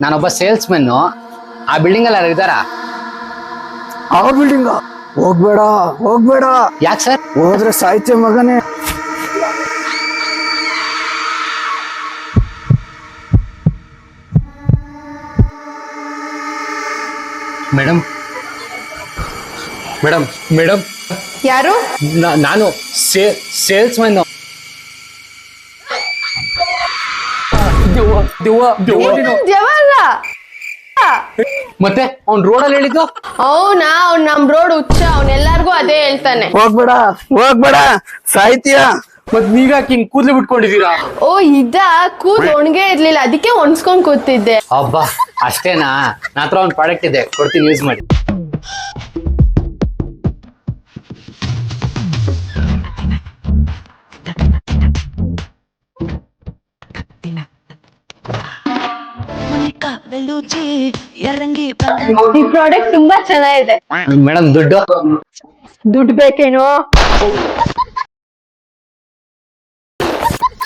ನಾನೊಬ್ಬ sales men. ಆ building ಅಲ್ಲಿ ಯಾರು ಇದ್ದಾರಾ? ಆ ಬಿಲ್ಡಿಂಗ್ ಹೋಗ್ಬೇಡ ಹೋಗ್ಬೇಡ, ಯಾಕೆ ಸರ್? ಹೋದ್ರೆ ಸಾಯ್ತೆ ಮಗನೇ. ಮೇಡಮ್ ಮೇಡಮ್ ಮೇಡಮ್, ಯಾರು? ನಾನು ಸೇಲ್ಸ್ ಮೆನ್. ಜವ ಅಲ್ಲ. ಮತ್ತೆ ಅವ್ನ್ ರೋಡಲ್ಲಿ ಹೇಳಿದ್ದು? ಅವ್ನ್ ನಮ್ ರೋಡ್ ಹುಚ್ಚ, ಅವ್ನ್ ಎಲ್ಲಾರ್ಗು ಅದೇ ಹೇಳ್ತಾನೆ. ಹೋಗ್ಬೇಡ ಹೋಗ್ಬೇಡ, ಸಾಯ್ತೀಯ. ಮತ್ ನೀವ್ಯಾಕೆ ಹಿಂಗ್ ಕೂದ್ಲು ಬಿಟ್ಕೊಂಡಿದೀರಾ? ಓ ಕೂದ್ ಒಣಗೆ ಇರ್ಲಿಲ್ಲ, ಅದಕ್ಕೆ ಒಣಸ್ಕೊಂಡ್ ಕೂತಿದ್ದೆ. ಅಬ್ಬಾ ಅಷ್ಟೇನಾ? ನನ್ನ ಹತ್ರ ಒಂದು ಪ್ರಾಡಕ್ಟ್ ಇದೆ, ಕೊಡ್ತೀನಿ, ಯೂಸ್ ಮಾಡಿ. ಈ ಪ್ರಾಡಕ್ಟ್ ತುಂಬಾ ಚೆನ್ನಾಗಿದೆ. ಮೇಡಮ್ ದುಡ್ಡು ದುಡ್ಡು ಬೇಕೇನೋ?